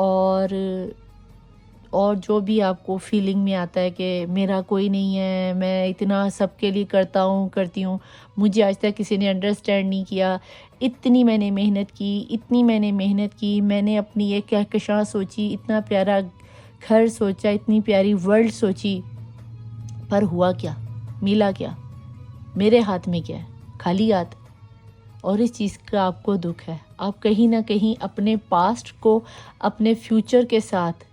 اور جو بھی آپ کو فیلنگ میں آتا ہے کہ میرا کوئی نہیں ہے، میں اتنا سب کے لیے کرتی ہوں، مجھے آج تک کسی نے انڈرسٹینڈ نہیں کیا، اتنی میں نے محنت کی، میں نے اپنی ایک کہکشاں سوچی، اتنا پیارا گھر سوچا، اتنی پیاری ورلڈ سوچی، پر ہوا کیا؟ ملا کیا؟ میرے ہاتھ میں کیا ہے؟ خالی ہاتھ۔ اور اس چیز کا آپ کو دکھ ہے، آپ کہیں نہ کہیں اپنے پاسٹ کو اپنے فیوچر کے ساتھ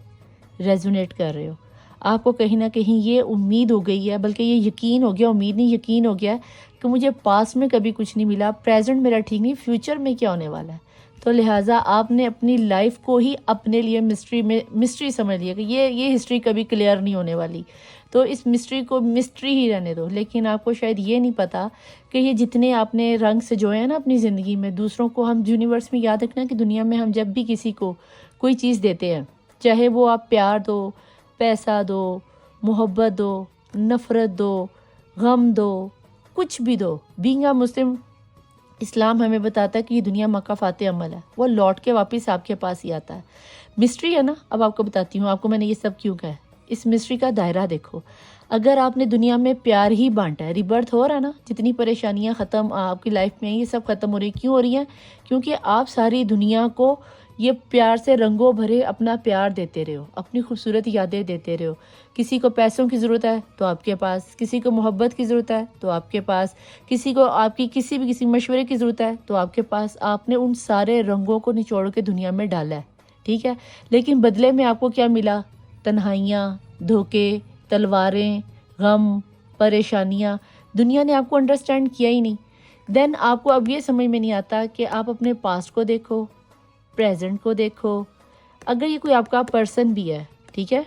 ریزونیٹ کر رہے ہو۔ آپ کو کہیں نہ کہیں یہ امید ہو گئی ہے، بلکہ یہ یقین ہو گیا، امید نہیں یقین ہو گیا کہ مجھے پاسٹ میں کبھی کچھ نہیں ملا، پریزنٹ میرا ٹھیک نہیں، فیوچر میں کیا ہونے والا ہے۔ تو لہٰذا آپ نے اپنی لائف کو ہی اپنے لیے مسٹری سمجھ لیا کہ یہ ہسٹری کبھی کلیئر نہیں ہونے والی، تو اس مسٹری کو مسٹری ہی رہنے دو۔ لیکن آپ کو شاید یہ نہیں پتا کہ یہ جتنے آپ نے رنگ سجوئے ہیں نا اپنی زندگی میں، دوسروں کو ہم یونیورس میں یاد رکھنا کہ دنیا میں ہم جب بھی کسی کو کوئی چیز دیتے ہیں، چاہے وہ آپ پیار دو، پیسہ دو، محبت دو، نفرت دو، غم دو، کچھ بھی دو، بینگ اے مسلم، اسلام ہمیں بتاتا ہے کہ یہ دنیا مکافات عمل ہے، وہ لوٹ کے واپس آپ کے پاس ہی آتا ہے۔ مسٹری ہے نا، اب آپ کو بتاتی ہوں آپ کو میں نے یہ سب کیوں کہا ہے۔ اس مسٹری کا دائرہ دیکھو، اگر آپ نے دنیا میں پیار ہی بانٹا ہے، ریبرتھ ہو رہا ہے نا، جتنی پریشانیاں ختم آپ کی لائف میں ہیں، یہ سب ختم ہو رہی، کیوں ہو رہی ہیں؟ کیونکہ آپ ساری دنیا کو یہ پیار سے رنگوں بھرے اپنا پیار دیتے رہو، اپنی خوبصورت یادیں دیتے رہو۔ کسی کو پیسوں کی ضرورت ہے تو آپ کے پاس، کسی کو محبت کی ضرورت ہے تو آپ کے پاس، کسی کو آپ کی کسی مشورے کی ضرورت ہے تو آپ کے پاس، آپ نے ان سارے رنگوں کو نچوڑ کے دنیا میں ڈالا ہے، ٹھیک ہے؟ لیکن بدلے میں آپ کو کیا ملا؟ تنہائیاں، دھوکے، تلواریں، غم، پریشانیاں۔ دنیا نے آپ کو انڈرسٹینڈ کیا ہی نہیں۔ دین آپ کو اب یہ سمجھ میں نہیں آتا کہ آپ اپنے پاسٹ کو دیکھو، پریزنٹ کو دیکھو۔ اگر یہ کوئی آپ کا پرسن بھی ہے، ٹھیک ہے،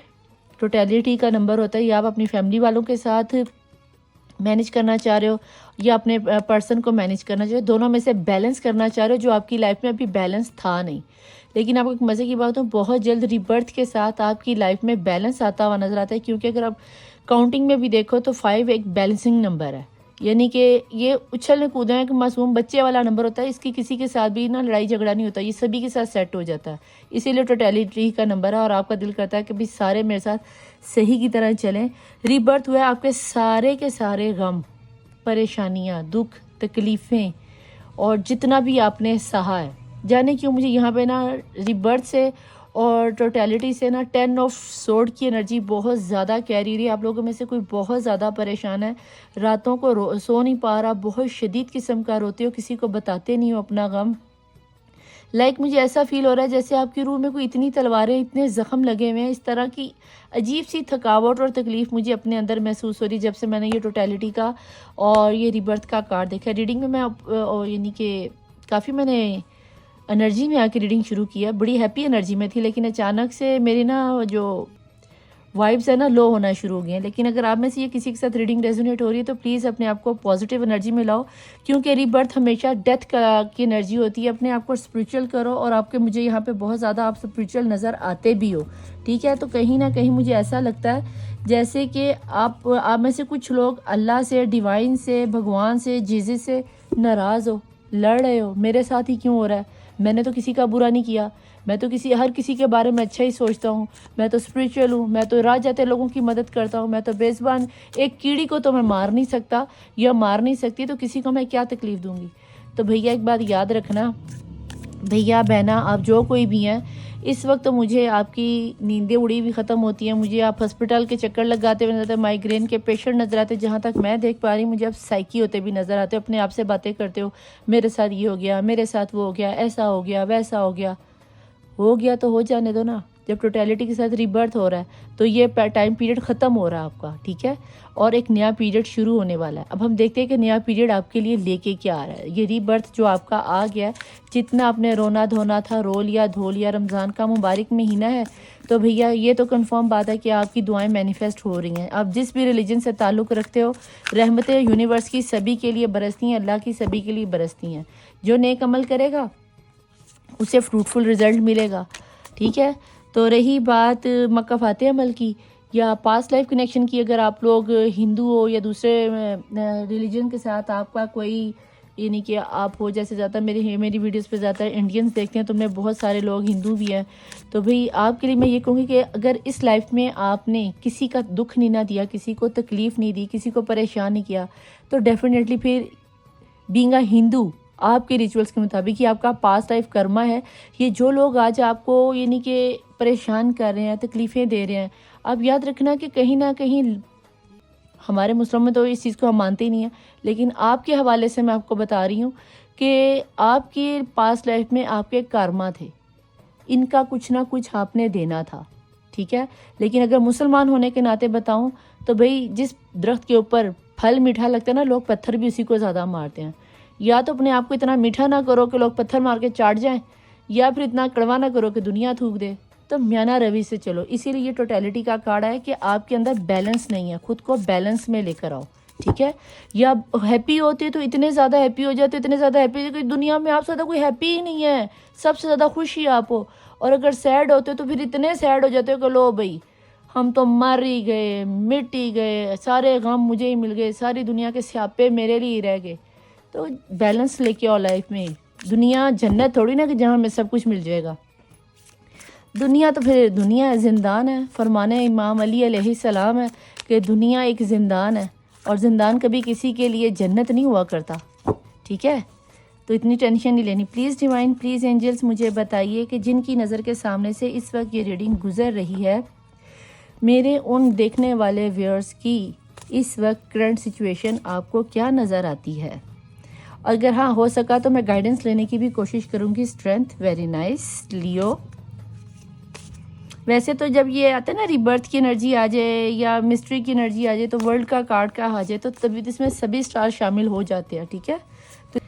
ٹوٹیلٹی کا نمبر ہوتا ہے، یا آپ اپنی فیملی والوں کے ساتھ مینج کرنا چاہ رہے ہو یا اپنے پرسن کو مینج کرنا چاہ رہے ہو، دونوں میں سے بیلنس کرنا چاہ رہے ہو، جو آپ کی لائف میں ابھی بیلنس تھا نہیں۔ لیکن آپ کو ایک مزے کی بات ہوں، بہت جلد ریبرتھ کے ساتھ آپ کی لائف میں بیلنس آتا ہوا نظر آتا ہے، کیونکہ اگر آپ کاؤنٹنگ میں بھی دیکھو تو 5 ایک بیلنسنگ نمبر ہے، یعنی کہ یہ اچھلنے کودنے ایک معصوم بچے والا نمبر ہوتا ہے، اس کی کسی کے ساتھ بھی نا لڑائی جھگڑا نہیں ہوتا، یہ سبھی کے ساتھ سیٹ ہو جاتا ہے، اسی لیے ٹوٹیلٹی کا نمبر ہے، اور آپ کا دل کرتا ہے کہ بھی سارے میرے ساتھ صحیح کی طرح چلیں۔ ریبرتھ ہوا ہے، آپ کے سارے غم، پریشانیاں، دکھ، تکلیفیں اور جتنا بھی آپ نے سہا ہے، جانے کیوں مجھے یہاں پہ نا ریبرتھ سے اور ٹوٹیلٹی سے نا 10 آف سورڈ کی انرجی بہت زیادہ کیری رہی ہے۔ آپ لوگوں میں سے کوئی بہت زیادہ پریشان ہے، راتوں کو سو نہیں پا رہا، بہت شدید قسم کا روتے ہو، کسی کو بتاتے نہیں ہو اپنا غم۔ مجھے ایسا فیل ہو رہا ہے جیسے آپ کی روح میں کوئی اتنی تلواریں، اتنے زخم لگے ہوئے ہیں، اس طرح کی عجیب سی تھکاوٹ اور تکلیف مجھے اپنے اندر محسوس ہو رہی جب سے میں نے یہ ٹوٹیلٹی کا اور یہ ریبرتھ کا کارڈ دیکھا۔ ریڈنگ میں یعنی کہ کافی میں نے انرجی میں آ کے ریڈنگ شروع کیا، بڑی ہیپی انرجی میں تھی، لیکن اچانک سے میری نا جو وائبز ہے نا لو ہونا شروع ہو گئی ہیں۔ لیکن اگر آپ میں سے یہ کسی کے ساتھ ریڈنگ ریزونیٹ ہو رہی ہے تو پلیز اپنے آپ کو پازیٹیو انرجی میں لاؤ، کیونکہ ری برتھ ہمیشہ ڈیتھ کی انرجی ہوتی ہے۔ اپنے آپ کو اسپریچول کرو، اور آپ کے مجھے یہاں پہ بہت زیادہ آپ اسپریچول نظر آتے بھی ہو، ٹھیک ہے؟ تو کہیں نہ کہیں مجھے ایسا لگتا ہے جیسے کہ آپ میں سے کچھ لوگ اللہ سے، ڈیوائن سے، بھگوان سے، جیزس سے ناراض ہو، لڑ رہے ہو، میرے ساتھ ہی کیوں ہو رہا ہے، میں نے تو کسی کا برا نہیں کیا، میں تو ہر کسی کے بارے میں اچھا ہی سوچتا ہوں، میں تو اسپریچول ہوں، میں تو راہ جاتے لوگوں کی مدد کرتا ہوں، میں تو بے زبان، ایک کیڑی کو تو میں مار نہیں سکتا یا مار نہیں سکتی، تو کسی کو میں کیا تکلیف دوں گی؟ تو بھیا ایک بات یاد رکھنا، بھیا بہنا آپ جو کوئی بھی ہیں، اس وقت مجھے آپ کی نیندیں اڑی ہوئی ختم ہوتی ہیں، مجھے آپ ہسپتال کے چکر لگاتے ہوئے نظر آتے ہیں، مائیگرین کے پیشنٹ نظر آتے ہیں، جہاں تک میں دیکھ پا رہی ہوں مجھے آپ سائیکی ہوتے بھی نظر آتے ہو، اپنے آپ سے باتیں کرتے ہو، میرے ساتھ یہ ہو گیا، میرے ساتھ وہ ہو گیا، ایسا ہو گیا، ویسا ہو گیا تو ہو جانے دو نا۔ جب ٹوٹیلٹی کے ساتھ ریبرتھ ہو رہا ہے تو یہ ٹائم پیریڈ ختم ہو رہا ہے آپ کا، ٹھیک ہے؟ اور ایک نیا پیریڈ شروع ہونے والا ہے۔ اب ہم دیکھتے ہیں کہ نیا پیریڈ آپ کے لیے لے کے کیا آ رہا ہے۔ یہ ریبرتھ جو آپ کا آ گیا ہے، جتنا آپ نے رونا دھونا تھا رو لیا، دھو لیا، رمضان کا مبارک مہینہ ہے، تو بھیا یہ تو کنفرم بات ہے کہ آپ کی دعائیں مینیفیسٹ ہو رہی ہیں۔ آپ جس بھی ریلیجن سے تعلق رکھتے ہو، رحمتیں یونیورس کی سبھی کے لیے برستی ہیں، اللہ کی سبھی کے لیے برستی ہیں۔ جو نیک عمل کرے گا اسے فروٹفل رزلٹ ملے گا، ٹھیک ہے؟ تو رہی بات مکافات عمل کی یا پاسٹ لائف کنیکشن کی، اگر آپ لوگ ہندو ہو یا دوسرے ریلیجن کے ساتھ آپ کا کوئی یعنی کہ آپ ہو جیسے زیادہ میری ویڈیوز پہ زیادہ انڈینس دیکھتے ہیں، تو میں بہت سارے لوگ ہندو بھی ہیں، تو بھئی آپ کے لیے میں یہ کہوں گی کہ اگر اس لائف میں آپ نے کسی کا دکھ نہیں نہ دیا، کسی کو تکلیف نہیں دی، کسی کو پریشان نہیں کیا، تو ڈیفینیٹلی پھر بینگ اے ہندو آپ کے ریچولز کے مطابق یہ آپ کا پاسٹ لائف کرما ہے. یہ جو لوگ آج آپ کو یعنی کہ پریشان کر رہے ہیں، تکلیفیں دے رہے ہیں، آپ یاد رکھنا کہ کہیں نہ کہیں ہمارے مسلموں میں تو اس چیز کو ہم مانتے ہی نہیں ہیں، لیکن آپ کے حوالے سے میں آپ کو بتا رہی ہوں کہ آپ کی پاسٹ لائف میں آپ کے کارما تھے، ان کا کچھ نہ کچھ آپ نے دینا تھا، ٹھیک ہے. لیکن اگر مسلمان ہونے کے ناطے بتاؤں تو بھئی جس درخت کے اوپر پھل میٹھا لگتا ہے نا، لوگ پتھر بھی اسی کو زیادہ مارتے ہیں. یا تو اپنے آپ کو اتنا میٹھا نہ کرو کہ لوگ پتھر مار کے چاٹ جائیں، یا پھر اتنا کڑوا نہ کرو کہ دنیا تھوک دے. تو میانہ روی سے چلو. اسی لیے یہ ٹوٹیلٹی کا کارڈ ہے کہ آپ کے اندر بیلنس نہیں ہے، خود کو بیلنس میں لے کر آؤ، ٹھیک ہے. یا ہیپی ہوتے تو اتنے زیادہ ہیپی ہو جاتے، اتنے زیادہ ہیپی کہ دنیا میں آپ سے زیادہ کوئی ہیپی ہی نہیں ہے، سب سے زیادہ خوش ہی آپ ہو. اور اگر سیڈ ہوتے تو پھر اتنے سیڈ ہو جاتے ہو کہ لو بھئی ہم تو مر ہی گئے، مٹ ہی گئے، سارے غم مجھے ہی مل گئے، ساری دنیا کے سیاپے میرے لیے ہی رہ گئے. تو بیلنس لے کے آؤ لائف میں. دنیا جنت تھوڑی نا کہ جہاں ہمیں سب کچھ مل جائے گا. دنیا تو پھر دنیا ہے، زندان ہے. فرمانے امام علی علیہ السلام ہے کہ دنیا ایک زندان ہے، اور زندان کبھی کسی کے لیے جنت نہیں ہوا کرتا، ٹھیک ہے. تو اتنی ٹینشن نہیں لینی. پلیز ڈیوائن، پلیز اینجلز مجھے بتائیے کہ جن کی نظر کے سامنے سے اس وقت یہ ریڈنگ گزر رہی ہے، میرے ان دیکھنے والے ویورز کی اس وقت کرنٹ سچویشن آپ کو کیا نظر آتی ہے. اگر ہاں ہو سکا تو میں گائیڈنس لینے کی بھی کوشش کروں گی. اسٹرینتھ، ویری نائس لیو. ویسے تو جب یہ آتا ہے نا ریبرتھ کی انرجی آ جائے یا مسٹری کی انرجی آ جائے تو ورلڈ کا کارڈ کا آ جائے تو تبھی اس میں سبھی سٹار شامل ہو جاتے ہیں، ٹھیک ہے. تو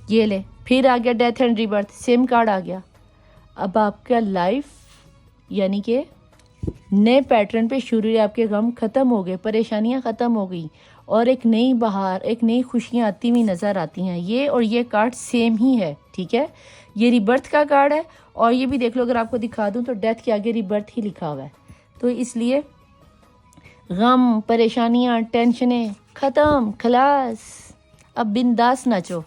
یہ لے پھر آ گیا death and rebirth, same card آ گیا. اب آپ کا لائف یعنی کہ نئے پیٹرن پہ شروع ہے. آپ کے غم ختم ہو گئے، پریشانیاں ختم ہو گئی، اور ایک نئی بہار، ایک نئی خوشیاں آتی ہوئی نظر آتی ہیں. یہ اور یہ کارڈ سیم ہی ہے، ٹھیک ہے. یہ ریبرتھ کا کارڈ ہے، اور یہ بھی دیکھ لو اگر آپ کو دکھا دوں تو ڈیتھ کے آگے ریبرتھ ہی لکھا ہوا ہے. تو اس لیے غم، پریشانیاں، ٹینشنیں ختم، خلاص. اب بنداس ناچو.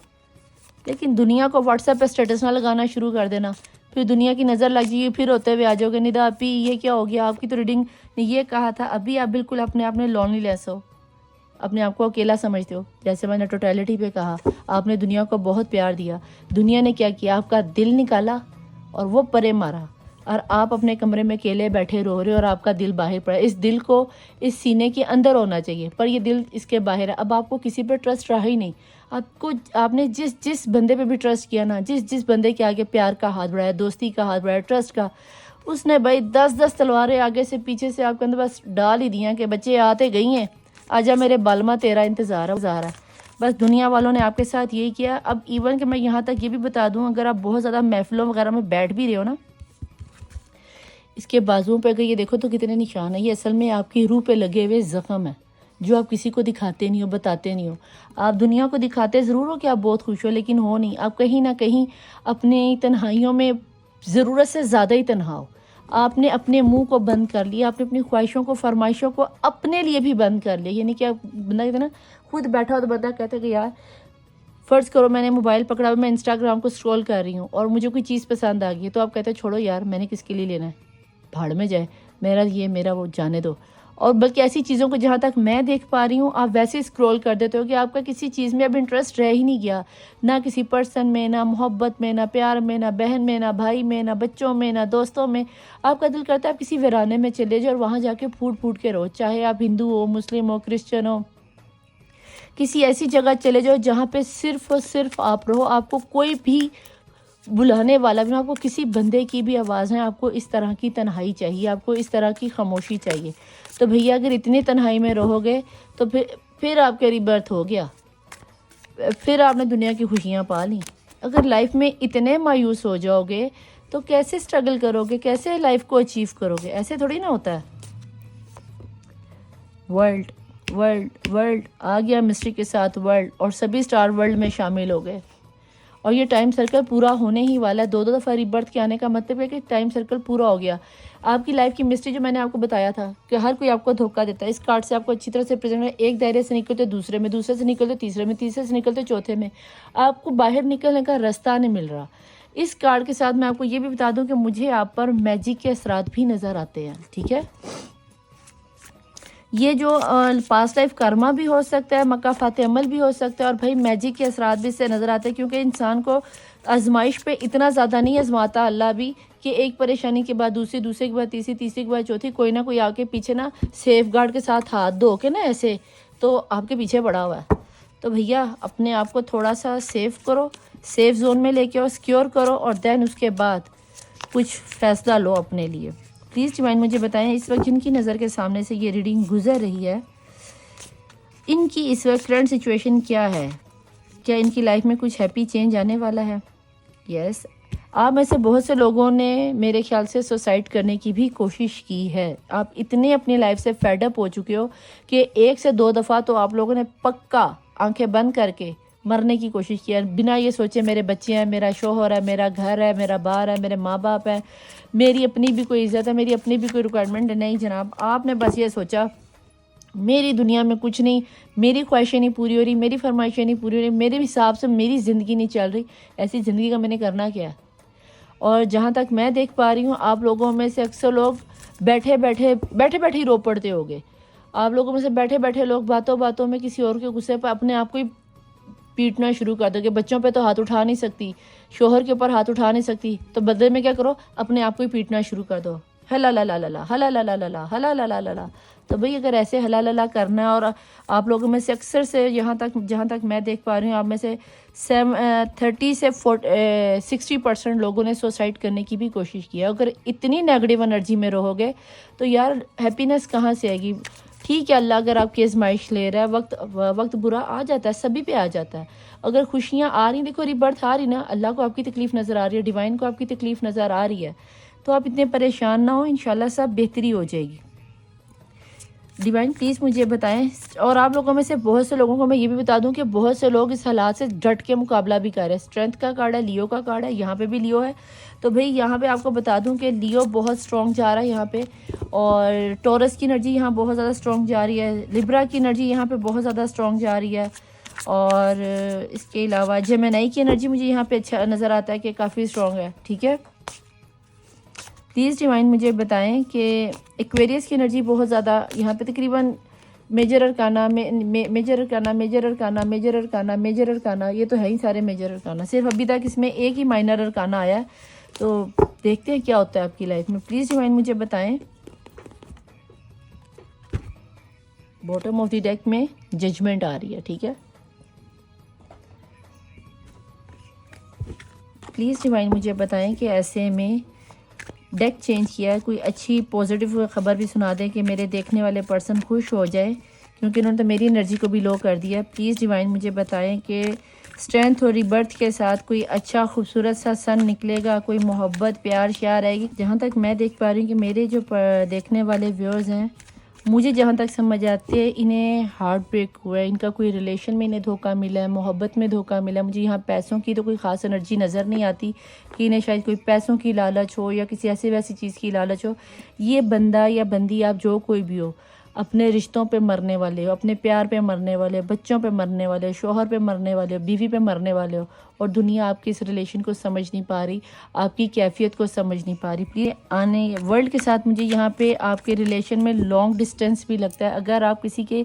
لیکن دنیا کو واٹس ایپ پہ اسٹیٹس نہ لگانا شروع کر دینا، پھر دنیا کی نظر لگ جائے گی، پھر ہوتے ہوئے آ جاؤ گے ندا اپی یہ کیا ہو گیا، آپ کی تو ریڈنگ نے یہ کہا تھا. ابھی آپ بالکل اپنے آپ میں لونلی لیس ہو، اپنے آپ کو اکیلا سمجھتے ہو. جیسے میں نے ٹوٹیلٹی پہ کہا، آپ نے دنیا کو بہت پیار دیا، دنیا نے کیا کیا، آپ کا دل نکالا اور وہ پرے مارا، اور آپ اپنے کمرے میں اکیلے بیٹھے رو رہے اور آپ کا دل باہر پڑا. اس دل کو اس سینے کے اندر ہونا چاہیے، پر یہ دل اس کے باہر ہے. اب آپ کو کسی پہ ٹرسٹ رہا ہی نہیں. آپ نے جس بندے پہ بھی ٹرسٹ کیا نا، جس بندے کے آگے پیار کا ہاتھ بڑھایا، دوستی کا ہاتھ بڑھایا، ٹرسٹ کا، اس نے بھائی 10 تلواریں آگے سے پیچھے سے آپ کے اندر بس ڈال ہی دیا کہ بچے آتے گئی ہیں، آجا میرے بالما تیرا انتظار ہے. بس دنیا والوں نے آپ کے ساتھ یہی کیا. اب ایون کہ میں یہاں تک یہ بھی بتا دوں، اگر آپ بہت زیادہ محفلوں وغیرہ میں بیٹھ بھی رہے ہو نا، اس کے بازوؤں پہ اگر یہ دیکھو تو کتنے نشان ہیں. یہ اصل میں آپ کی روح پہ لگے ہوئے زخم ہیں جو آپ کسی کو دکھاتے نہیں ہو، بتاتے نہیں ہو. آپ دنیا کو دکھاتے ضرور ہو کہ آپ بہت خوش ہو، لیکن ہو نہیں. آپ کہیں نہ کہیں اپنی تنہائیوں میں ضرورت سے زیادہ ہی تنہا ہو. آپ نے اپنے منہ کو بند کر لیا، آپ نے اپنی خواہشوں کو، فرمائشوں کو اپنے لیے بھی بند کر لیا. یعنی کہ بندہ کہتے ہیں نا، خود بیٹھا ہو تو بندہ کہتا ہے کہ یار فرض کرو میں نے موبائل پکڑا، میں انسٹاگرام کو اسکرول کر رہی ہوں اور مجھے کوئی چیز پسند آ گئی ہے، تو آپ کہتے ہیں چھوڑو یار، میں نے کس کے لیے لینا ہے، بھاڑ میں جائے، میرا یہ میرا وہ جانے دو. اور بلکہ ایسی چیزوں کو جہاں تک میں دیکھ پا رہی ہوں آپ ویسے اسکرول کر دیتے ہو کہ آپ کا کسی چیز میں اب انٹرسٹ رہ ہی نہیں گیا، نہ کسی پرسن میں، نہ محبت میں، نہ پیار میں، نہ بہن میں، نہ بھائی میں، نہ بچوں میں، نہ دوستوں میں. آپ کا دل کرتا ہے آپ کسی ویرانے میں چلے جاؤ اور وہاں جا کے پھوٹ کے رہو، چاہے آپ ہندو ہو، مسلم ہو، کرسچن ہو. کسی ایسی جگہ چلے جاؤ جہاں پہ صرف اور صرف آپ رہو، آپ کو کوئی بھی بلانے والا بھی، آپ کو کسی بندے کی بھی آواز ہے، آپ کو اس طرح کی تنہائی چاہیے، آپ کو اس طرح کی خاموشی چاہیے. تو بھیا اگر اتنی تنہائی میں رہو گے تو پھر آپ کے ریبرتھ ہو گیا، پھر آپ نے دنیا کی خوشیاں پا لیں. اگر لائف میں اتنے مایوس ہو جاؤ گے تو کیسے سٹرگل کرو گے، کیسے لائف کو اچیو کرو گے؟ ایسے تھوڑی نہ ہوتا ہے. ورلڈ آ گیا مسٹری کے ساتھ ورلڈ، اور سبھی سٹار ورلڈ میں شامل ہو گئے. اور یہ ٹائم سرکل پورا ہونے ہی والا ہے. 2 دفعہ ری برتھ کے آنے کا مطلب ہے کہ ٹائم سرکل پورا ہو گیا. آپ کی لائف کی مسٹری جو میں نے آپ کو بتایا تھا کہ ہر کوئی آپ کو دھوکہ دیتا ہے. اس کارڈ سے آپ کو اچھی طرح سے پریزنٹ ہے. ایک دائرے سے نکلتے دوسرے میں، دوسرے سے نکلتے تیسرے میں، تیسرے سے نکلتے چوتھے میں. آپ کو باہر نکلنے کا راستہ نہیں مل رہا. اس کارڈ کے ساتھ میں آپ کو یہ بھی بتا دوں کہ مجھے آپ پر میجک کے اثرات بھی نظر آتے ہیں. ٹھیک ہے، یہ جو پاسٹ لائف کرما بھی ہو سکتا ہے، مکافات عمل بھی ہو سکتا ہے، اور بھائی میجک کے اثرات بھی اس سے نظر آتے ہیں. کیونکہ انسان کو آزمائش پہ اتنا زیادہ نہیں آزماتا اللہ بھی کہ ایک پریشانی کے بعد دوسری، دوسرے کے بعد تیسری، تیسری کے بعد چوتھی، کوئی نہ کوئی آ کے پیچھے نا سیف گارڈ کے ساتھ ہاتھ دھو کے نا ایسے تو آپ کے پیچھے پڑا ہوا ہے. تو بھیا اپنے آپ کو تھوڑا سا سیف کرو، سیف زون میں لے کے آؤ، سیکیور کرو، اور دین اس کے بعد کچھ فیصلہ لو اپنے لیے. پلیز ڈیوائن مجھے بتائیں اس وقت جن کی نظر کے سامنے سے یہ ریڈنگ گزر رہی ہے، ان کی اس وقت کرنٹ سچویشن کیا ہے؟ کیا ان کی لائف میں کچھ ہیپی چینج آنے والا ہے؟ یس، آپ میں سے بہت سے لوگوں نے میرے خیال سے سوسائڈ کرنے کی بھی کوشش کی ہے. آپ اتنے اپنی لائف سے فیڈ اپ ہو چکے ہو کہ 1 سے 2 دفعہ تو آپ لوگوں نے پکا آنکھیں بند کر کے مرنے کی کوشش کی ہے، بنا یہ سوچے میرے بچے ہیں، میرا شوہر ہے، میرا گھر ہے، میرا بار ہے، میرے ماں باپ ہیں، میری اپنی بھی کوئی عزت ہے، میری اپنی بھی کوئی ریکوائرمنٹ ہے. نہیں جناب، آپ نے بس یہ سوچا میری دنیا میں کچھ نہیں، میری خواہشیں نہیں پوری ہو رہی، میری فرمائشیں نہیں پوری ہو رہی، میرے حساب سے میری زندگی نہیں چل رہی. ایسی زندگی کا میں نے کرنا کیا؟ اور جہاں تک میں دیکھ پا رہی ہوں، آپ لوگوں میں سے اکثر لوگ بیٹھے بیٹھے ہی رو پڑتے ہوگے. آپ لوگوں میں سے بیٹھے بیٹھے لوگ باتوں باتوں میں کسی اور کے غصے پہ اپنے آپ کو ہی پیٹنا شروع کر دو کہ بچوں پہ تو ہاتھ اٹھا نہیں سکتی، شوہر کے اوپر ہاتھ اٹھا نہیں سکتی، تو بدلے میں کیا کرو، اپنے آپ کو ہی پیٹنا شروع کر دو. ہلا لا لا لا لا ہلا لا لا لا لا ہلا لا لا لا لا. تو بھئی اگر ایسے ہلا لا لا کرنا ہے، اور آپ لوگوں میں سے اکثر سے جہاں تک میں دیکھ پا رہی ہوں، آپ میں سے 30 سے 60% لوگوں نے سوسائڈ کرنے کی بھی کوشش کی ہے. اگر اتنی نیگیٹو انرجی میں رہو گے تو یار ہیپینس کہاں سے آئے گی؟ ٹھیک ہے، اللہ اگر آپ کی آزمائش لے رہا ہے، وقت برا آ جاتا ہے، سبھی پہ آ جاتا ہے. اگر خوشیاں آ رہی، دیکھو ری برتھ آ رہی نا، اللہ کو آپ کی تکلیف نظر آ رہی ہے، ڈیوائن کو آپ کی تکلیف نظر آ رہی ہے، تو آپ اتنے پریشان نہ ہو، انشاءاللہ سب بہتری ہو جائے گی. ڈیوائن پلیز مجھے بتائیں. اور آپ لوگوں میں سے بہت سے لوگوں کو میں یہ بھی بتا دوں کہ بہت سے لوگ اس حالات سے ڈٹ کے مقابلہ بھی کر رہے ہیں. اسٹرینتھ کا کارڈ ہے، لیو کا کارڈ ہے، یہاں پہ بھی لیو ہے. تو بھئی یہاں پہ آپ کو بتا دوں کہ لیو بہت سٹرونگ جا رہا ہے یہاں پہ، اور ٹورس کی انرجی یہاں بہت زیادہ سٹرونگ جا رہی ہے، لیبرا کی انرجی یہاں پہ بہت زیادہ سٹرونگ جا رہی ہے، اور اس کے علاوہ جیمنائی کی انرجی مجھے یہاں پہ اچھا نظر آتا ہے کہ کافی سٹرونگ ہے. ٹھیک ہے، پلیز ڈیوائن مجھے بتائیں کہ ایکویریس کی انرجی بہت زیادہ یہاں پہ تقریباً major arcana, major arcana, major arcana, major arcana, major arcana, یہ تو ہے ہی سارے میجر ارکانا. صرف ابھی تک اس میں ایک ہی مائنر ارکانا آیا ہے. تو دیکھتے ہیں کیا ہوتا ہے آپ کی لائف میں. پلیز ڈیوائن مجھے بتائیں. باٹم آف دی ڈیک میں ججمنٹ آ رہی ہے. ٹھیک ہے، پلیز ڈیوائن مجھے بتائیں کہ ایسے میں ڈیک چینج کیا ہے، کوئی اچھی پازیٹیو خبر بھی سنا دیں کہ میرے دیکھنے والے پرسن خوش ہو جائے، کیونکہ انہوں نے تو میری انرجی کو بھی لو کر دیا. پلیز ڈیوائن مجھے بتائیں کہ اسٹرینتھ اور ریبرتھ کے ساتھ کوئی اچھا خوبصورت سا سن نکلے گا، کوئی محبت پیار شیار آئے گی. جہاں تک میں دیکھ پا رہی ہوں کہ میرے جو دیکھنے والے ویورز ہیں، مجھے جہاں تک سمجھ آتے ہیں انہیں ہارٹ بریک ہوا ہے، ان کا کوئی ریلیشن میں انہیں دھوکہ ملا ہے، محبت میں دھوکہ ملا ہے. مجھے یہاں پیسوں کی تو کوئی خاص انرجی نظر نہیں آتی کہ انہیں شاید کوئی پیسوں کی لالچ ہو یا کسی ایسی ویسی چیز کی لالچ ہو. یہ بندہ یا بندی آپ جو کوئی بھی ہو، اپنے رشتوں پہ مرنے والے ہو، اپنے پیار پہ مرنے والے ہو، بچوں پہ مرنے والے ہو، شوہر پہ مرنے والے ہو، بیوی پہ مرنے والے ہو، اور دنیا آپ کی اس ریلیشن کو سمجھ نہیں پا رہی، آپ کی کیفیت کو سمجھ نہیں پا رہی. پلیز آنے ورلڈ کے ساتھ مجھے یہاں پہ آپ کے ریلیشن میں لانگ ڈسٹینس بھی لگتا ہے. اگر آپ کسی کے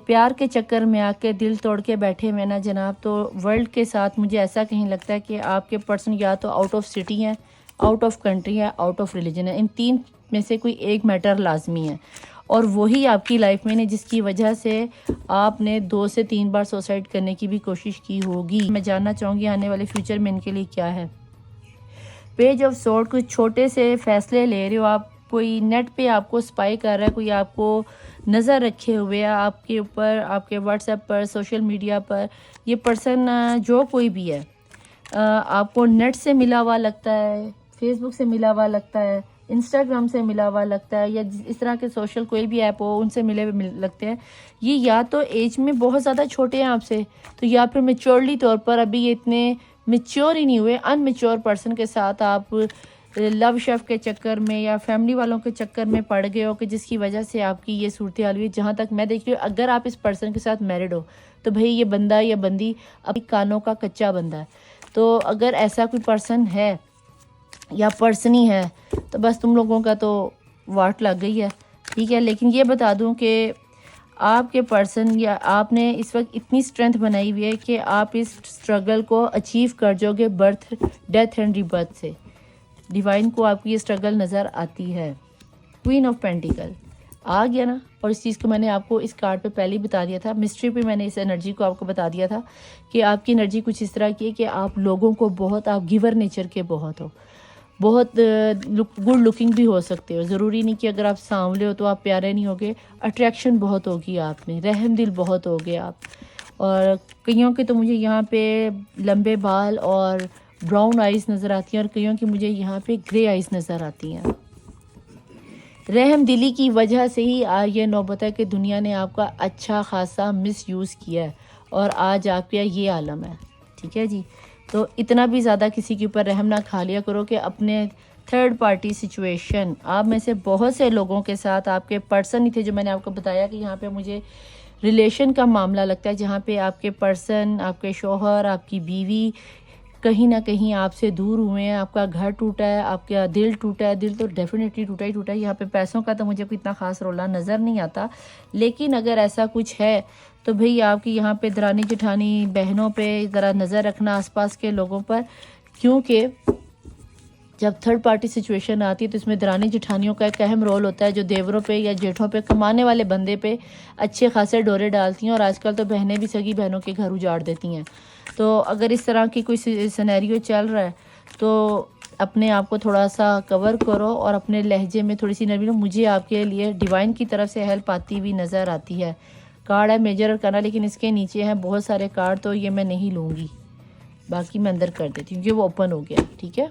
پیار کے چکر میں آ کے دل توڑ کے بیٹھے ہوئے نا جناب، تو ورلڈ کے ساتھ مجھے ایسا کہیں لگتا ہے کہ آپ کے پرسن یا تو آؤٹ آف سٹی ہیں، آؤٹ آف کنٹری ہے، آؤٹ آف ریلیجن ہے. ان 3 میں سے کوئی ایک میٹر لازمی ہے، اور وہی آپ کی لائف میں نے جس کی وجہ سے آپ نے 2 سے 3 بار سوسائڈ کرنے کی بھی کوشش کی ہوگی. میں جاننا چاہوں گی آنے والے فیوچر میں ان کے لیے کیا ہے. پیج آف سورڈ، کچھ چھوٹے سے فیصلے لے رہے ہو آپ، کوئی نیٹ پہ آپ کو سپائی کر رہا ہے، کوئی آپ کو نظر رکھے ہوئے ہے آپ کے اوپر، آپ کے واٹس ایپ پر، سوشل میڈیا پر. یہ پرسن جو کوئی بھی ہے آپ کو نیٹ سے ملا ہوا لگتا ہے، فیس بک سے ملا ہوا لگتا ہے، انسٹاگرام سے ملا ہوا لگتا ہے، یا اس طرح کے سوشل کوئی بھی ایپ ہو ان سے ملے ہوئے لگتے ہیں. یہ یا تو ایج میں بہت زیادہ چھوٹے ہیں آپ سے، تو یا پھر میچورلی طور پر ابھی یہ اتنے میچور ہی نہیں ہوئے، ان میچور پرسن کے ساتھ آپ لو شیف کے چکر میں یا فیملی والوں کے چکر میں پڑ گئے ہو کہ جس کی وجہ سے آپ کی یہ صورتحال ہوئی. جہاں تک میں دیکھ رہی ہوں اگر آپ اس پرسن کے ساتھ میرڈ ہو تو بھئی یہ بندہ یا بندی اپنی کانوں کا کچا بندہ ہے. تو اگر ایسا کوئی پرسن ہے یا پرسنی ہے تو بس تم لوگوں کا تو واٹ لگ گئی ہے، ٹھیک ہے. لیکن یہ بتا دوں کہ آپ کے پرسن یا آپ نے اس وقت اتنی اسٹرینتھ بنائی ہوئی ہے کہ آپ اس اسٹرگل کو اچیو کر جاؤ گے birth death and rebirth سے. ڈیوائن کو آپ کی یہ اسٹرگل نظر آتی ہے. کوئین آف پینٹیکل آ گیا نا، اور اس چیز کو میں نے آپ کو اس کارڈ پہ پہلے ہی بتا دیا تھا، مسٹری پہ میں نے اس انرجی کو آپ کو بتا دیا تھا کہ آپ کی انرجی کچھ اس طرح کی ہے کہ آپ لوگوں کو بہت، آپ گیور نیچر کے بہت ہو، بہت گڈ لکنگ بھی ہو سکتے ہو. ضروری نہیں کہ اگر آپ سانولے ہو تو آپ پیارے نہیں ہوگے، اٹریکشن بہت ہوگی آپ میں، رحم دل بہت ہوگے آپ. اور کئیوں کے تو مجھے یہاں پہ لمبے بال اور براؤن آئیز نظر آتی ہیں، اور کئیوں کی مجھے یہاں پہ گرے آئیز نظر آتی ہیں. رحم دلی کی وجہ سے ہی آج یہ نوبت ہے کہ دنیا نے آپ کا اچھا خاصا مس یوز کیا ہے اور آج آپ کا یہ عالم ہے، ٹھیک ہے جی. تو اتنا بھی زیادہ کسی کے اوپر رحم نہ کھا لیا کرو کہ اپنے تھرڈ پارٹی سچویشن. آپ میں سے بہت سے لوگوں کے ساتھ آپ کے پرسن ہی تھے جو میں نے آپ کو بتایا کہ یہاں پہ مجھے ریلیشن کا معاملہ لگتا ہے، جہاں پہ آپ کے پرسن، آپ کے شوہر، آپ کی بیوی کہیں نہ کہیں آپ سے دور ہوئے ہیں. آپ کا گھر ٹوٹا ہے، آپ کا دل ٹوٹا ہے. دل تو ڈیفینیٹلی ٹوٹا ہی ٹوٹا ہے. یہاں پہ پیسوں کا تو مجھے کوئی اتنا خاص رولہ نظر نہیں آتا، لیکن اگر ایسا کچھ ہے تو بھئی آپ کی یہاں پہ درانی جٹھانی بہنوں پہ ذرا نظر رکھنا، آس پاس کے لوگوں پر، کیونکہ جب تھرڈ پارٹی سچویشن آتی ہے تو اس میں درانی جٹھانیوں کا ایک اہم رول ہوتا ہے جو دیوروں پہ یا جیٹھوں پہ، کمانے والے بندے پہ اچھے خاصے ڈورے ڈالتی ہیں. اور آج کل تو بہنیں بھی سگی بہنوں کے گھر اجاڑ دیتی ہیں. تو اگر اس طرح کی کوئی سینیریو چل رہا ہے تو اپنے آپ کو تھوڑا سا کور کرو اور اپنے لہجے میں تھوڑی سی نرمی لو. مجھے آپ کے لیے ڈیوائن کی طرف سے ہیلپ آتی ہوئی نظر آتی ہے. کارڈ ہے میجر اور کرنا، لیکن اس کے نیچے ہیں بہت سارے کارڈ، تو یہ میں نہیں لوں گی، باقی میں اندر کر دیتی ہوں کیونکہ وہ اوپن ہو گیا، ٹھیک ہے.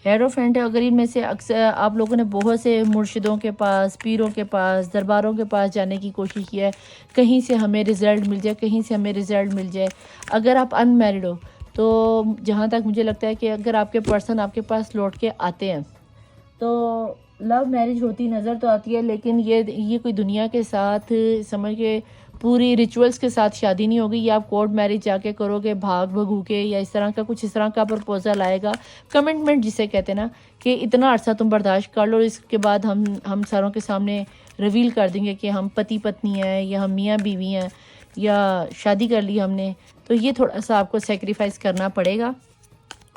ہیروفینٹ ہے. اگر ان میں سے اکثر آپ لوگوں نے بہت سے مرشدوں کے پاس، پیروں کے پاس، درباروں کے پاس جانے کی کوشش کی ہے، کہیں سے ہمیں رزلٹ مل جائے، کہیں سے ہمیں رزلٹ مل جائے. اگر آپ ان میرڈ ہو تو جہاں تک مجھے لگتا ہے کہ اگر آپ کے پرسن آپ کے پاس لوٹ کے آتے ہیں تو لو میرج ہوتی نظر تو آتی ہے، لیکن یہ کوئی دنیا کے ساتھ سمجھ کے پوری ریچولز کے ساتھ شادی نہیں ہوگی. یہ آپ کورٹ میرج جا کے کرو گے بھاگ بھگو کے، یا اس طرح کا کچھ اس طرح کا پرپوزل آئے گا، کمٹمنٹ جسے کہتے ہیں نا، کہ اتنا عرصہ تم برداشت کر لو، اس کے بعد ہم ساروں کے سامنے ریویل کر دیں گے کہ ہم پتی پتنی ہیں یا ہم میاں بیوی ہیں یا شادی کر لی ہم نے. تو یہ تھوڑا سا آپ کو سیکریفائس کرنا پڑے گا.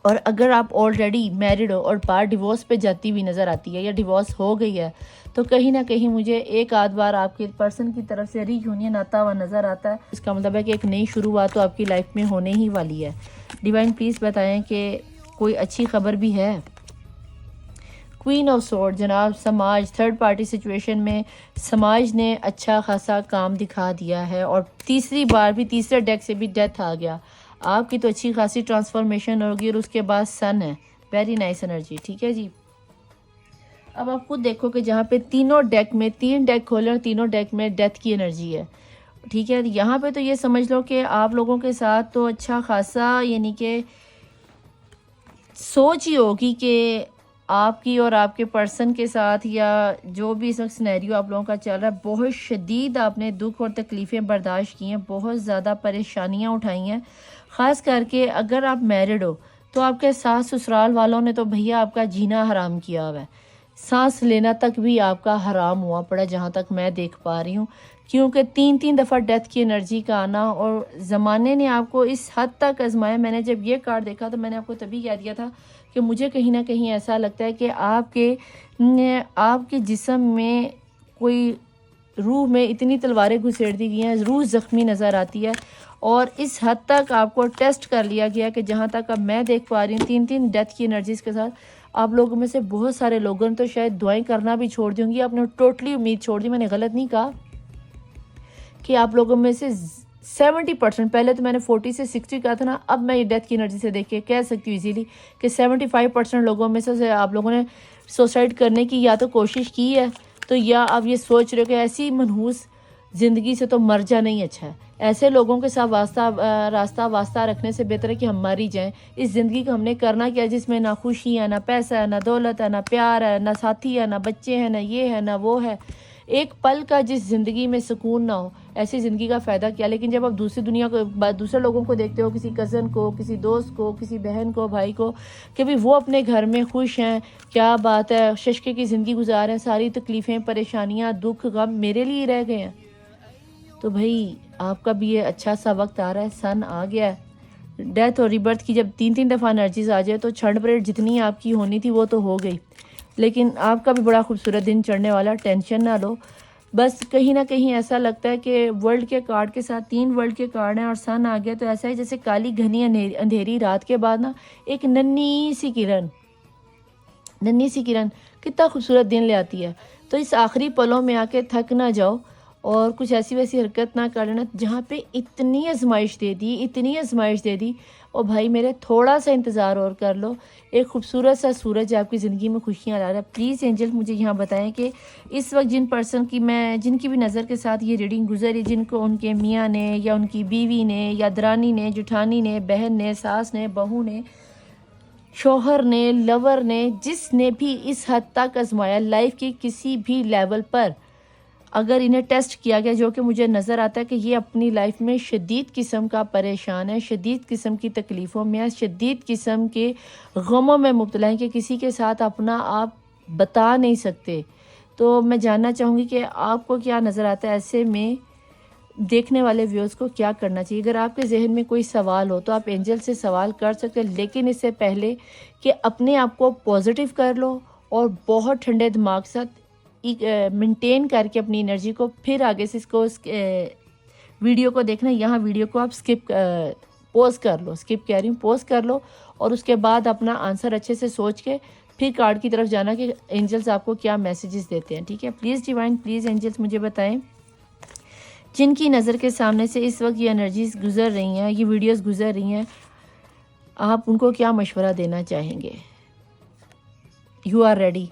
اور اگر آپ آلریڈی میرڈ ہو اور بار ڈیورس پہ جاتی ہوئی نظر آتی ہے یا ڈیورس ہو گئی ہے تو کہیں نہ کہیں مجھے ایک آدھ بار آپ کے پرسن کی طرف سے ری یونین آتا ہوا نظر آتا ہے. اس کا مطلب ہے کہ ایک نئی شروعات تو آپ کی لائف میں ہونے ہی والی ہے. ڈیوائن پلیز بتائیں کہ کوئی اچھی خبر بھی ہے. کوئین آف سورڈ جناب، سماج تھرڈ پارٹی سچویشن میں سماج نے اچھا خاصا کام دکھا دیا ہے، اور تیسری بار بھی تیسرے ڈیک سے بھی ڈیتھ آ گیا. آپ کی تو اچھی خاصی ٹرانسفارمیشن ہوگی، اور اس کے بعد سن ہے. ویری نائس انرجی، ٹھیک ہے جی. اب آپ خود دیکھو کہ جہاں پہ تینوں ڈیک میں 3 ڈیک کھولے اور تینوں ڈیک میں ڈیتھ کی انرجی ہے، ٹھیک ہے. یہاں پہ تو یہ سمجھ لو کہ آپ لوگوں کے ساتھ تو اچھا خاصا، یعنی کہ سوچ ہی ہوگی کہ آپ کی اور آپ کے پرسن کے ساتھ یا جو بھی اس وقت سینیریو آپ لوگوں کا چل رہا ہے، بہت شدید آپ نے دکھ اور تکلیفیں برداشت کی ہیں، بہت زیادہ پریشانیاں اٹھائی ہیں. خاص کر کے اگر آپ میرڈ ہو تو آپ کے ساس سسرال والوں نے تو بھیا آپ کا جینا حرام کیا ہوا ہے. سانس لینا تک بھی آپ کا حرام ہوا پڑا، جہاں تک میں دیکھ پا رہی ہوں، کیونکہ 3 دفعہ ڈیتھ کی انرجی کا آنا، اور زمانے نے آپ کو اس حد تک آزمایا. میں نے جب یہ کارڈ دیکھا تو میں نے آپ کو تبھی کہہ دیا تھا کہ مجھے کہیں نہ کہیں ایسا لگتا ہے کہ آپ کے جسم میں کوئی روح میں اتنی تلواریں گھسیڑ دی گئی ہیں، روح زخمی نظر آتی ہے. اور اس حد تک آپ کو ٹیسٹ کر لیا گیا کہ جہاں تک اب میں دیکھ پا رہی ہوں 3 ڈیتھ کی انرجیز کے ساتھ آپ لوگوں میں سے بہت سارے لوگوں نے تو شاید دعائیں کرنا بھی چھوڑ دی ہوں گی. آپ نے ٹوٹلی امید چھوڑ دی. میں نے غلط نہیں کہا کہ آپ لوگوں میں سے 70%، پہلے تو میں نے 40 سے 60 کہا تھا نا، اب میں یہ ڈیتھ کی انرجی سے دیکھ کے کہہ سکتی ہوں ایزیلی کہ 75% لوگوں میں سے آپ لوگوں نے سوسائڈ کرنے کی یا تو کوشش کی ہے، تو یا آپ یہ سوچ رہے ہو کہ ایسی منحوس زندگی سے تو مر جانا ہی اچھا ہے. ایسے لوگوں کے ساتھ راستہ واسطہ رکھنے سے بہتر ہے کہ ہم مر ہی جائیں. اس زندگی کو ہم نے کرنا کیا جس میں نہ خوشی ہے، نہ پیسہ ہے، نہ دولت ہے، نہ پیار ہے، نہ ساتھی ہے، نہ بچے ہیں، نہ یہ ہے، نہ وہ ہے. ایک پل کا جس زندگی میں سکون نہ ہو، ایسی زندگی کا فائدہ کیا. لیکن جب آپ دوسری دنیا کو، دوسرے لوگوں کو دیکھتے ہو، کسی کزن کو، کسی دوست کو، کسی بہن کو، بھائی کو، کہ بھی وہ اپنے گھر میں خوش ہیں، کیا بات ہے، ششکے کی زندگی گزار ہیں، ساری تکلیفیں، پریشانیاں، دکھ، غم میرے لیے رہ گئے ہیں. تو بھائی آپ کا بھی یہ اچھا سا وقت آ رہا ہے، سن آ گیا ہے. ڈیتھ اور ریبرتھ کی جب 3 دفعہ انرجیز آ جائے تو چھنڈ پریڈ جتنی آپ کی ہونی تھی وہ تو ہو گئی. لیکن آپ کا بھی بڑا خوبصورت دن چڑھنے والا، ٹینشن نہ لو. بس کہیں نہ کہیں ایسا لگتا ہے کہ ورلڈ کے کارڈ کے ساتھ 3 ورلڈ کے کارڈ ہیں اور سن آ گیا، تو ایسا ہے جیسے کالی گھنی اندھیری رات کے بعد نا ایک ننھی سی کرن کتنا خوبصورت دن لے آتی ہے. تو اس آخری پلوں میں آ کے تھک نہ جاؤ اور کچھ ایسی ویسی حرکت نہ کر لینا جہاں پہ اتنی آزمائش دے دی. اور بھائی میرے تھوڑا سا انتظار اور کر لو، ایک خوبصورت سا سورج آپ کی زندگی میں خوشیاں لا رہا ہے. پلیز اینجل مجھے یہاں بتائیں کہ اس وقت جن کی بھی نظر کے ساتھ یہ ریڈنگ گزری، جن کو ان کے میاں نے یا ان کی بیوی نے یا درانی نے، جٹھانی نے، بہن نے، ساس نے، بہو نے، شوہر نے، لور نے، جس نے بھی اس حد تک آزمایا لائف کے کسی بھی لیول پر، اگر انہیں ٹیسٹ کیا گیا، جو کہ مجھے نظر آتا ہے کہ یہ اپنی لائف میں شدید قسم کا پریشان ہے، شدید قسم کی تکلیفوں میں ہے، شدید قسم کے غموں میں مبتلا ہیں کہ کسی کے ساتھ اپنا آپ بتا نہیں سکتے. تو میں جاننا چاہوں گی کہ آپ کو کیا نظر آتا ہے، ایسے میں دیکھنے والے ویوز کو کیا کرنا چاہیے. اگر آپ کے ذہن میں کوئی سوال ہو تو آپ اینجل سے سوال کر سکتے ہیں، لیکن اس سے پہلے کہ اپنے آپ کو پازیٹیو کر لو اور بہت ٹھنڈے دماغ سے مینٹین کر کے اپنی انرجی کو، پھر آگے سے اس کو ویڈیو کو دیکھنا. یہاں ویڈیو کو آپ پوز کر لو اور اس کے بعد اپنا آنسر اچھے سے سوچ کے پھر کارڈ کی طرف جانا کہ اینجلز آپ کو کیا میسیجز دیتے ہیں. ٹھیک ہے، پلیز ڈیوائن، پلیز اینجلز مجھے بتائیں جن کی نظر کے سامنے سے اس وقت یہ انرجیز گزر رہی ہیں، یہ ویڈیوز گزر رہی ہیں، آپ ان کو کیا مشورہ دینا چاہیں گے. You are ready.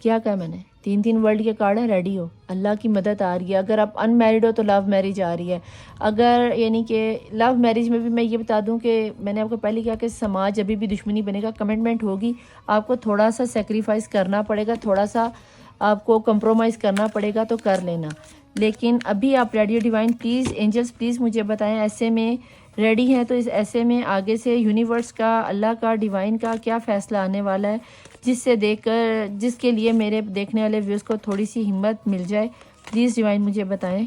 کیا کہا میں نے؟ 3 ورلڈ کے کارڈ ہیں، ریڈی ہو، اللہ کی مدد آ رہی ہے. اگر آپ ان میرڈ ہو تو لو میرج آ رہی ہے. اگر یعنی کہ لو میرج میں بھی میں یہ بتا دوں کہ میں نے آپ کو پہلے کہا کہ سماج ابھی بھی دشمنی بنے گا، کمٹمنٹ ہوگی، آپ کو تھوڑا سا سیکریفائز کرنا پڑے گا، تھوڑا سا آپ کو کمپرومائز کرنا پڑے گا، تو کر لینا. لیکن ابھی آپ ready who. Divine please, angels please مجھے بتائیں ایسے میں ریڈی ہیں تو اس ایسے میں آگے سے یونیورس کا، اللہ کا، ڈیوائن کا کیا فیصلہ آنے والا ہے جس سے دیکھ کر، جس کے لیے میرے دیکھنے والے ویوز کو تھوڑی سی ہمت مل جائے. پلیز ڈیوائن مجھے بتائیں.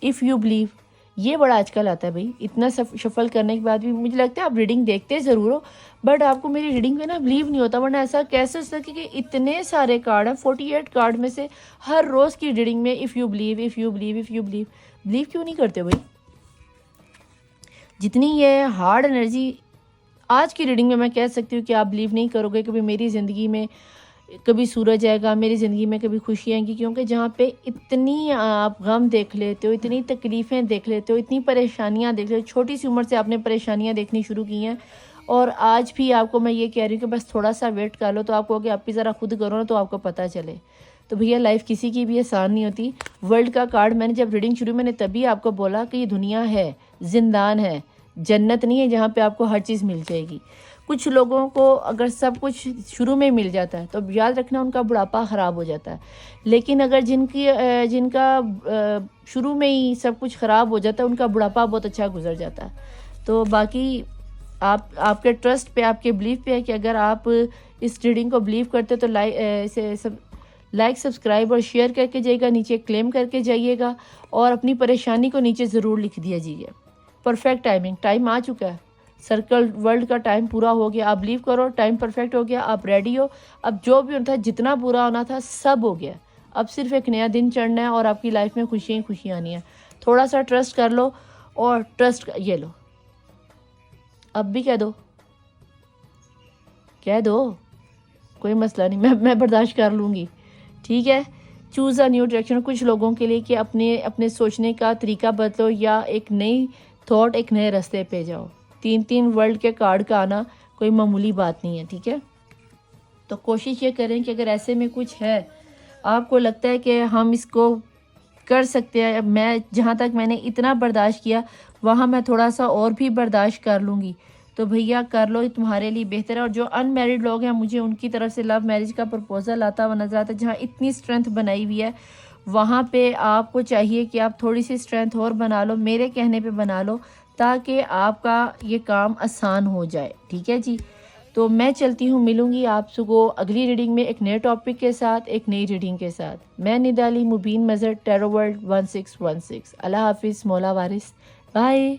اف یو بلیو، یہ بڑا آج کل آتا ہے بھائی، اتنا شفل کرنے کے بعد بھی مجھے لگتا ہے آپ ریڈنگ دیکھتے ضرور ہو بٹ آپ کو میری ریڈنگ پہ نا بلیو نہیں ہوتا. ورنہ ایسا کیسے ہو سکتا کہ اتنے سارے کارڈ ہیں، 48 کارڈ میں سے ہر روز کی ریڈنگ میں اف یو بلیو کیوں نہیں کرتے بھائی؟ جتنی یہ ہارڈ انرجی آج کی ریڈنگ میں میں کہہ سکتی ہوں کہ آپ بلیو نہیں کرو گے. کبھی میری زندگی میں کبھی سورج آئے گا، میری زندگی میں کبھی خوشی آئیں گی، کیونکہ جہاں پہ اتنی آپ غم دیکھ لیتے ہو، اتنی تکلیفیں دیکھ لیتے ہو، اتنی پریشانیاں دیکھ لیتے ہو، چھوٹی سی عمر سے آپ نے پریشانیاں دیکھنی شروع کی ہیں، اور آج بھی آپ کو میں یہ کہہ رہی ہوں کہ بس تھوڑا سا ویٹ کر لو. تو آپ کو کہ آپ بھی ذرا خود کرو نا تو آپ کو پتہ چلے. تو بھیا لائف کسی کی بھی آسان نہیں ہوتی. ورلڈ کا کارڈ میں نے جب ریڈنگ شروع میں نے تبھی آپ کو بولا کہ یہ دنیا ہے، زندان ہے، جنت نہیں ہے جہاں پہ آپ کو ہر چیز مل جائے گی. کچھ لوگوں کو اگر سب کچھ شروع میں مل جاتا ہے تو یاد رکھنا ان کا بڑھاپا خراب ہو جاتا ہے. لیکن اگر جن کا شروع میں ہی سب کچھ خراب ہو جاتا ہے ان کا بڑھاپا بہت اچھا گزر جاتا ہے. تو باقی آپ کے ٹرسٹ پہ، آپ کے بلیف پہ ہے کہ اگر آپ اس ریڈنگ کو بلیو کرتے تو لائک، سبسکرائب اور شیئر کر کے جائیے گا، نیچے کلیم کر کے جائیے گا اور اپنی پریشانی کو نیچے ضرور لکھ دیا جائیے. پرفیکٹ ٹائم آ چکا ہے، سرکل ورلڈ کا ٹائم پورا ہو گیا. آپ بلیو کرو، ٹائم پرفیکٹ ہو گیا، آپ ریڈی ہو. اب جو بھی ہونا تھا، جتنا برا ہونا تھا سب ہو گیا. اب صرف ایک نیا دن چڑھنا ہے اور آپ کی لائف میں خوشیاں آنی ہیں. تھوڑا سا ٹرسٹ کر لو اور یہ لو. اب بھی کہہ دو کوئی مسئلہ نہیں، میں برداشت کر لوں گی. ٹھیک ہے. Choose a new direction. کچھ لوگوں کے لیے کہ اپنے سوچنے کا طریقہ بدلو یا ایک نئی تھاٹ، ایک نئے راستے پہ جاؤ. 3 ورلڈ کے کارڈ کا آنا کوئی معمولی بات نہیں ہے. ٹھیک ہے. تو کوشش یہ کریں کہ اگر ایسے میں کچھ ہے، آپ کو لگتا ہے کہ ہم اس کو کر سکتے ہیں. میں جہاں تک میں نے اتنا برداشت کیا وہاں میں تھوڑا سا اور بھی برداشت کر لوں گی. تو بھیا کر لو, یہ تمہارے لیے بہتر ہے. اور جو ان میرڈ لوگ ہیں, مجھے ان کی طرف سے لو میرج کا پرپوزل آتا ہوا نظر آتا ہے. جہاں اتنی اسٹرینتھ بنائی ہوئی ہے وہاں پہ آپ کو چاہیے کہ آپ تھوڑی سی اسٹرینتھ اور بنا لو, میرے کہنے پہ بنا لو, تاکہ آپ کا یہ کام آسان ہو جائے. ٹھیک ہے جی. تو میں چلتی ہوں, ملوں گی آپ کو اگلی ریڈنگ میں ایک نئے ٹاپک کے ساتھ, ایک نئی ریڈنگ کے ساتھ. میں ندا علی مبین مظہر, ٹیرو ورلڈ 1616. اللہ حافظ, مولا وارث. بائے.